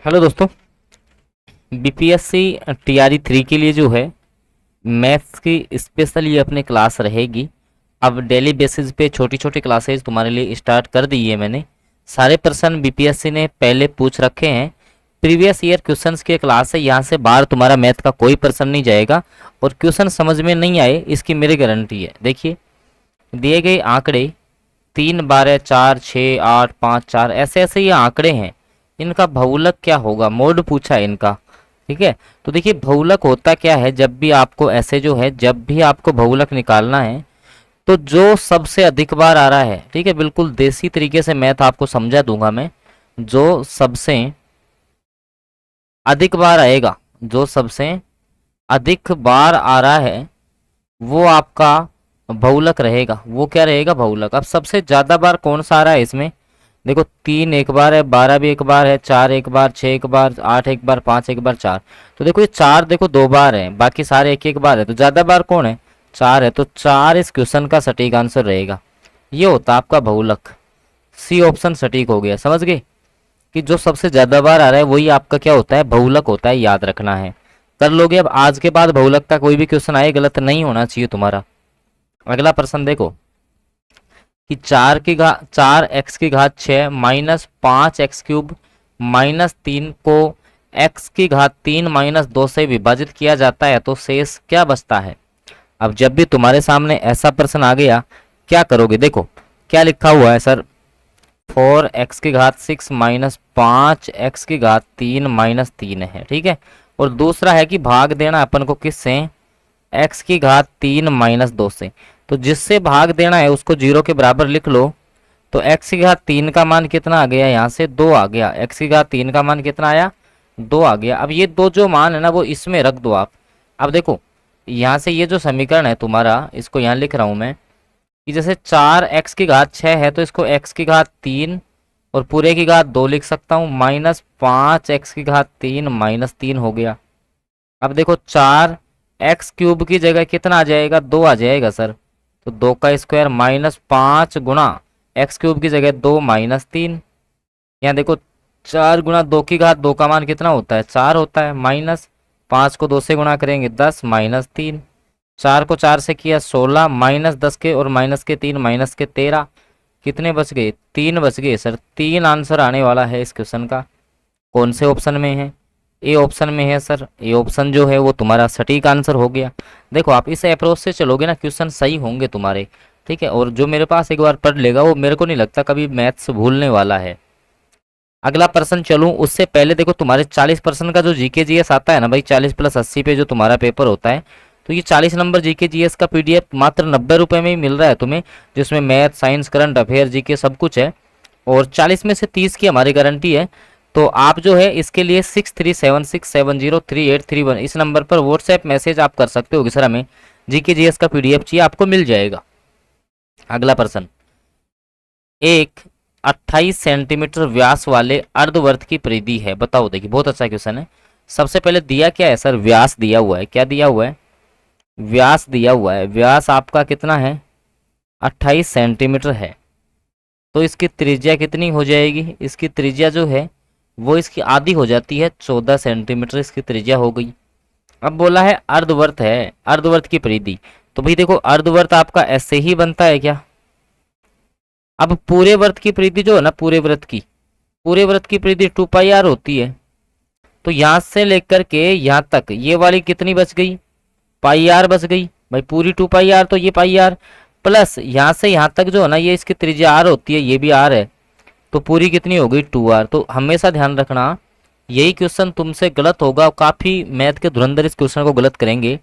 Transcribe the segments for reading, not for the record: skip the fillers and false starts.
Hello दोस्तों। BPSC TRE 3 के लिए जो है मैथ्स की स्पेशल ये अपनी क्लास रहेगी। अब डेली बेसिस पे छोटी छोटी क्लासेज तुम्हारे लिए स्टार्ट कर दी है मैंने। सारे प्रश्न बीपीएससी ने पहले पूछ रखे हैं। प्रीवियस ईयर क्वेश्चंस की क्लास है, यहाँ से बाहर तुम्हारा मैथ का कोई प्रश्न नहीं जाएगा और क्वेश्चन समझ में नहीं आए इसकी मेरी गारंटी है। देखिए दिए गए आंकड़े 3, 12, 4, 6, 8, 5, 4 ऐसे ऐसे ये आंकड़े हैं। इनका बहुलक क्या होगा, मोड पूछा है इनका। ठीक है, तो देखिए बहुलक होता क्या है, जब भी आपको ऐसे जो है जब भी आपको बहुलक निकालना है तो जो सबसे अधिक बार आ रहा है, ठीक है, बिल्कुल देसी तरीके से मैथ आपको समझा दूंगा मैं। जो सबसे अधिक बार आएगा, जो सबसे अधिक बार आ रहा है वो आपका बहुलक रहेगा। वो क्या रहेगा, बहुलक। अब सबसे ज्यादा बार कौन सा आ रहा है इसमें, देखो 3 एक बार है, 12 भी एक बार है, 4 एक बार, 6 एक बार, 8 एक बार, 5 एक बार, 4। तो देखो ये 4 देखो 2 बार है, बाकी सारे एक एक बार है, तो ज्यादा बार कौन है, 4 है। तो 4 इस क्वेश्चन का सटीक आंसर रहेगा। ये होता आपका बहुलक। सी ऑप्शन सटीक हो गया। समझ गए कि जो सबसे ज्यादा बार आ रहा है वही आपका क्या होता है, बहुलक होता है। याद रखना है, कर लोगे। अब आज के बाद बहुलक का कोई भी क्वेश्चन आए गलत नहीं होना चाहिए तुम्हारा। अगला प्रश्न देखो कि 4x की घात 6 माइनस 5x³ माइनस 3 को x की घात 3 माइनस 2 से विभाजित किया जाता है तो शेष क्या बचता है। अब जब भी तुम्हारे सामने ऐसा प्रश्न आ गया क्या करोगे, देखो क्या लिखा हुआ है सर, 4x की घात 6 माइनस 5x की घात 3 माइनस 3 है। ठीक है, और दूसरा है कि भाग देना अपन को किससे, x की घात 3 माइनस 2 से। तो जिससे भाग देना है उसको 0 के बराबर लिख लो। तो x की घात 3 का मान कितना आ गया, यहाँ से 2 आ गया। x की घात 3 का मान कितना आया, 2 आ गया। अब ये दो जो मान है ना वो इसमें रख दो आप। अब देखो यहाँ से ये जो समीकरण है तुम्हारा, इसको यहाँ लिख रहा हूं मैं कि जैसे 4x की घात 6 है तो इसको x की घात 3 और पूरे की घात 2 लिख सकता हूँ, माइनस 5x की घात 3 माइनस 3 हो गया। अब देखो 4x³ की जगह कितना आ जाएगा, 2 आ जाएगा सर। तो 2 का स्क्वायर माइनस 5 गुणा x³ की जगह 2 माइनस 3। यहाँ देखो 4 गुणा 2 की घात 2 का मान कितना होता है, 4 होता है। माइनस 5 को 2 से गुणा करेंगे 10 माइनस 3। 4 को 4 से किया 16 माइनस 10 के और माइनस के 3 माइनस के 13। कितने बच गए, 3 बच गए सर। 3 आंसर आने वाला है इस क्वेश्चन का। कौन से ऑप्शन में है, ए ऑप्शन में है सर। ए ऑप्शन जो है वो तुम्हारा सटीक आंसर हो गया। देखो आप इस अप्रोच से चलोगे ना क्वेश्चन सही होंगे तुम्हारे। ठीक है, और जो मेरे पास एक बार पढ़ लेगा वो मेरे को नहीं लगता कभी मैथ्स भूलने वाला है। अगला प्रश्न चलूं उससे पहले देखो तुम्हारे 40% का जो जीके जीएस आता है ना भाई, 40 + 80 पे जो तुम्हारा पेपर होता है, तो ये 40 नंबर जीके जीएस का पीडीएफ मात्र 90 रुपए में ही मिल रहा है तुम्हें, जिसमें math, science, current affair, GK सब कुछ है। और 40 में से 30 की हमारी गारंटी है। तो आप जो है इसके लिए 6376703831 इस नंबर पर व्हाट्सएप मैसेज आप कर सकते हो कि सर हमें जीके जीएस का पीडीएफ चाहिए, आपको मिल जाएगा। अगला प्रश्न, एक 28 सेंटीमीटर व्यास वाले अर्धवर्त की परिधि है, बताओ। देखिए बहुत अच्छा क्वेश्चन है। सबसे पहले दिया क्या है सर, व्यास दिया हुआ है। क्या दिया हुआ है, व्यास दिया हुआ है। व्यास आपका कितना है, 28 सेंटीमीटर है। तो इसकी त्रिज्या कितनी हो जाएगी, इसकी त्रिज्या जो है वो इसकी आधी हो जाती है, 14 सेंटीमीटर इसकी त्रिज्या हो गई। अब बोला है अर्धवर्त है, अर्धवर्त की परिधि। तो भाई देखो अर्धवर्त आपका ऐसे ही बनता है क्या। अब पूरे वर्त की परिधि जो है ना, पूरे व्रत की परिधि 2πr होती है। तो यहां से लेकर के यहां तक ये वाली कितनी बच गई, πr बच गई भाई। पूरी 2πr तो ये πr प्लस यहां से यहां तक जो है ना ये इसकी त्रिज्या r होती है, ये भी r है। तो पूरी कितनी हो गई, 2r। तो हमेशा ध्यान रखना यही क्वेश्चन तुमसे गलत होगा। काफी मैथ के धुरंधर इस क्वेश्चन को गलत करेंगे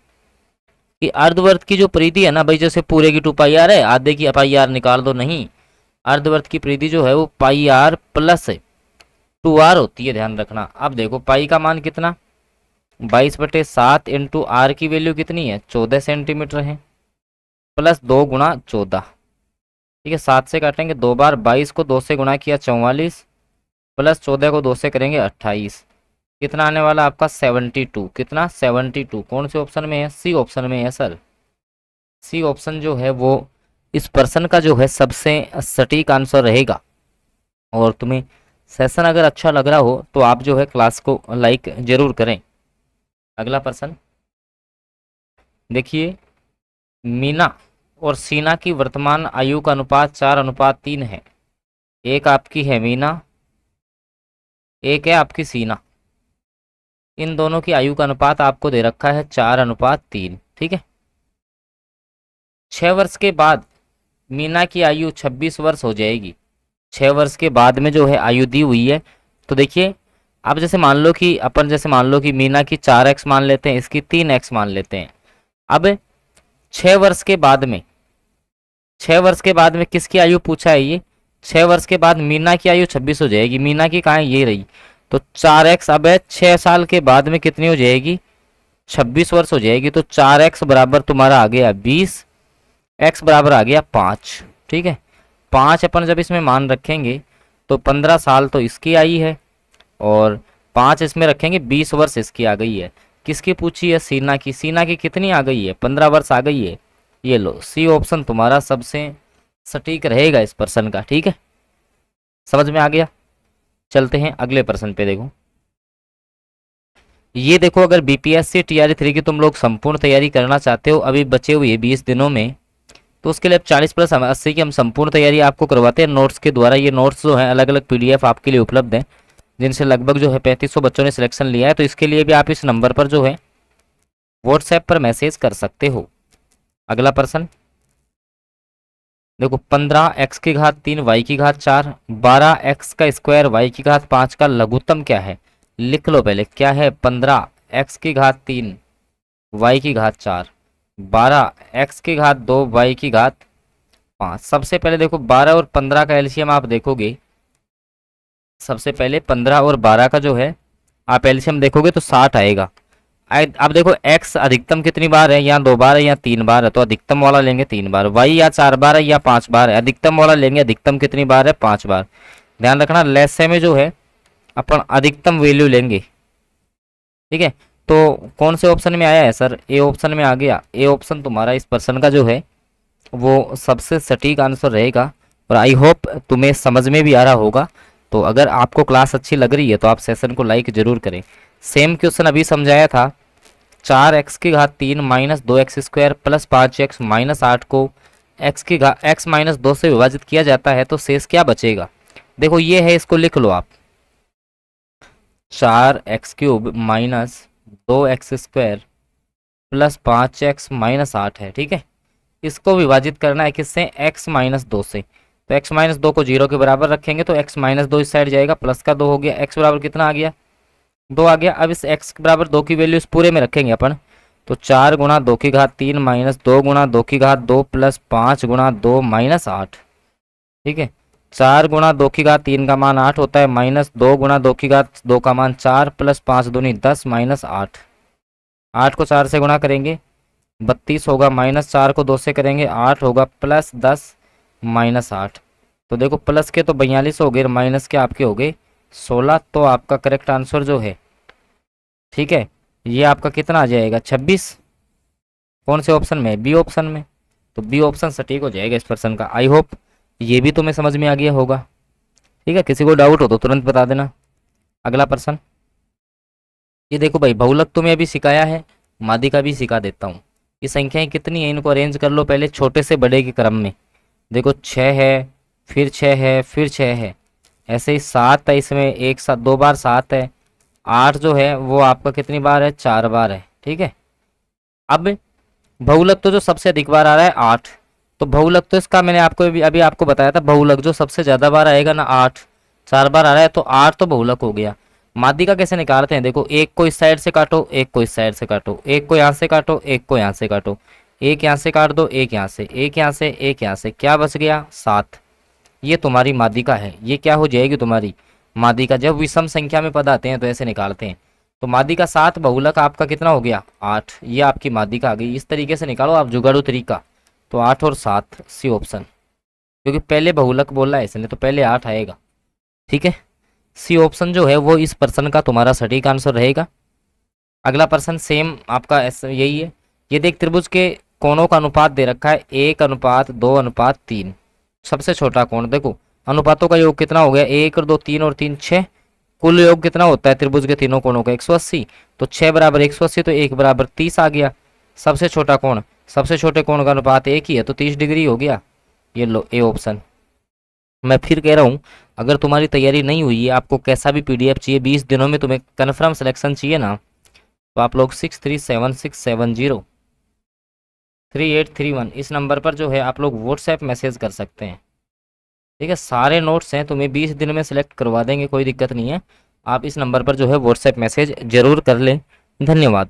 कि अर्धवर्त की जो परिधि है ना भाई, जैसे पूरे की 2πr है, आधे की πr निकाल दो, नहीं। अर्धवर्त की परिधि जो है वो πr प्लस 2r होती है, ध्यान रखना। अब देखो पाई का मान कितना, 22/7 इंटू आर की वैल्यू कितनी है, 14 सेंटीमीटर है, प्लस 2 गुणा 14। ठीक है, 7 से काटेंगे 2 बार, 22 को 2 से गुणा किया 44, प्लस 14 को 2 से करेंगे 28। कितना आने वाला आपका 72। कितना 72। कौन से ऑप्शन में है, सी ऑप्शन में है सर। सी ऑप्शन जो है वो इस प्रश्न का जो है सबसे सटीक आंसर रहेगा। और तुम्हें सेशन अगर अच्छा लग रहा हो तो आप जो है क्लास को लाइक जरूर करें। अगला प्रश्न देखिए, मीना और सीना की वर्तमान आयु का अनुपात 4:3 है। एक आपकी है मीना, एक है आपकी सीना। इन दोनों की आयु का अनुपात आपको दे रखा है 4:3, ठीक है। 6 वर्ष के बाद मीना की आयु 26 वर्ष हो जाएगी। 6 वर्ष के बाद में जो है आयु दी हुई है। तो देखिए, आप जैसे मान लो कि अपन जैसे मान लो कि मीना की 4x मान लेते हैं, इसकी 3x मान लेते हैं। अब 6 वर्ष के बाद में 6 वर्ष के बाद में किसकी आयु पूछा है ये? 6 वर्ष के बाद मीना की आयु 26 हो जाएगी। मीना की कहाँ है? ये रही। तो 4x अब है 6 साल के बाद में कितनी हो जाएगी? 26 वर्ष हो जाएगी। तो 4x बराबर तुम्हारा आ गया 20, x बराबर आ गया 5, ठीक है। 5 अपन जब इसमें मान रखेंगे तो 15 साल तो इसकी आई है, और 5 इसमें रखेंगे 20 वर्ष इसकी आ गई है। किसकी पूछी है? सीना की। सीना की कितनी आ गई है? 15 वर्ष आ गई है। ये लो, सी ऑप्शन तुम्हारा सबसे सटीक रहेगा इस प्रश्न का, ठीक है। समझ में आ गया? चलते हैं अगले प्रश्न पे। देखो ये देखो, अगर बीपीएससी टीआरई 3 की तुम लोग संपूर्ण तैयारी करना चाहते हो अभी बचे हुए 20 दिनों में, तो उसके लिए 40+80 की हम संपूर्ण तैयारी आपको करवाते हैं नोट्स के द्वारा। ये नोट्स जो है अलग अलग पीडीएफ आपके लिए उपलब्ध हैं, जिनसे लगभग जो है 3500 बच्चों ने सिलेक्शन लिया है। तो इसके लिए भी आप इस नंबर पर जो है व्हाट्सएप पर मैसेज कर सकते हो। अगला प्रश्न देखो, 15x3 y4, 12x² y5 का लघुत्तम क्या है? लिख लो पहले, क्या है? 15x3 y4, 12x2 y5। सबसे पहले देखो 12 और 15 का एलसीएम आप देखोगे। सबसे पहले 15 और 12 का जो है आप एलसीएम देखोगे तो 60 आएगा। अब देखो x अधिकतम कितनी बार है? यहाँ 2 बार है, यहाँ 3 बार है, तो अधिकतम वाला लेंगे 3 बार। y या 4 बार है या 5 बार है, अधिकतम वाला लेंगे। अधिकतम कितनी बार है? 5 बार। ध्यान रखना, लेस से में जो है अपन अधिकतम वैल्यू लेंगे, ठीक है। तो कौन से ऑप्शन में आया है सर? ए ऑप्शन में आ गया। ए ऑप्शन तुम्हारा इस प्रश्न का जो है वो सबसे सटीक आंसर रहेगा। और आई होप तुम्हें समझ में भी आ रहा होगा। तो अगर आपको क्लास अच्छी लग रही है तो आप सेशन को लाइक जरूर करें। सेम क्वेश्चन अभी समझाया था। 4x3 -2x² + 5x - 8 को x-2 से विभाजित किया जाता है तो शेष क्या बचेगा? देखो ये है, इसको लिख लो आप। 4x³ - 2x² + 5x - 8 है, ठीक है। इसको विभाजित करना है किससे? x-2 से। तो x-2 को 0 के बराबर रखेंगे तो x-2 इस साइड जाएगा, प्लस का 2 हो गया। x बराबर कितना आ गया? 2 आ गया। अब इस x बराबर 2 की वैल्यू इस पूरे में रखेंगे अपन। तो 4 × 2 की घात 3 - 2 × 2 की घात 2 + 5 × 2 - 8, ठीक है। 4 × 2 की घात 3 का मान 8 होता है, -2 × 2 की घात 2 का मान 4 + 5 दूनी 10 - 8। 8 को 4 से गुणा करेंगे 32 होगा, -4 को 2 से करेंगे 8 होगा, +10 - 8। तो देखो प्लस के तो 42 हो गए, माइनस के आपके हो गए 16। तो आपका करेक्ट आंसर जो है, ठीक है, ये आपका कितना आ जाएगा? 26। कौन से ऑप्शन में? बी ऑप्शन में। तो बी ऑप्शन सटीक हो जाएगा इस प्रश्न का। आई होप ये भी तुम्हें समझ में आ गया होगा, ठीक है। किसी को डाउट हो तो तुरंत बता देना। अगला प्रश्न ये देखो भाई, बहुलक तुम्हें अभी सिखाया है, मादी का भी सिखा देता हूँ। ये संख्याएं कितनी है इनको अरेंज कर लो पहले छोटे से बड़े के क्रम में। देखो 6 है, फिर 6 है, फिर 6 है, ऐसे ही 7 है, इसमें एक साथ 2 बार 7 है। 8 जो है वो आपका कितनी बार है? 4 बार है, ठीक है। अब बहुलक तो जो सबसे अधिक बार आ रहा है 8। तो बहुलक तो इसका मैंने आपको अभी आपको बताया था, बहुलक जो सबसे ज्यादा बार आएगा ना 8, 4 बार आ रहा है तो 8 तो बहुलक हो गया। मादी का कैसे निकालते हैं? देखो एक को इस साइड से काटो, एक को इस साइड से काटो, एक को यहाँ से काटो, एक को यहाँ से काटो, एक यहाँ से काट दो, एक यहाँ से, एक यहाँ से, एक यहाँ से, क्या बच गया? 7। ये तुम्हारी मादिका है। ये क्या हो जाएगी तुम्हारी मादिका? जब विषम संख्या में पद आते हैं तो ऐसे निकालते हैं। तो मादिका 7, बहुलक आपका कितना हो गया? 8। ये आपकी मादिका आ गई। इस तरीके से निकालो आप जुगाड़ू तरीका। तो 8 और 7 सी ऑप्शन, क्योंकि पहले बहुलक बोला है इसने तो पहले 8 आएगा, ठीक है। सी ऑप्शन जो है वो इस प्रश्न का तुम्हारा सटीक आंसर रहेगा। अगला प्रश्न सेम आपका यही है। ये देख, त्रिभुज के कोणों का अनुपात दे रखा है 1:2:3। सबसे छोटा कोण देखो अनुपातों का योग कितना हो गया, 1 और 2 3 और 3 6। कुल योग कितना होता है त्रिभुज के तीनों कोणों का, 180। तो 6 बराबर 180, तो 1 बराबर 30 आ गया। सबसे छोटा कोण, सबसे छोटे कोण का अनुपात 1 ही है, तो 30 डिग्री हो गया। ये लो ए ऑप्शन। मैं फिर कह रहा हूँ, अगर तुम्हारी तैयारी नहीं हुई है, आपको कैसा भी पीडीएफ चाहिए, 20 दिनों में तुम्हें कन्फर्म सिलेक्शन चाहिए ना, तो आप लोग 6376703831 इस नंबर पर जो है आप लोग व्हाट्सएप मैसेज कर सकते हैं। ठीक है, सारे नोट्स हैं, तुम्हें 20 दिन में सिलेक्ट करवा देंगे, कोई दिक्कत नहीं है। आप इस नंबर पर जो है व्हाट्सएप मैसेज जरूर कर लें। धन्यवाद।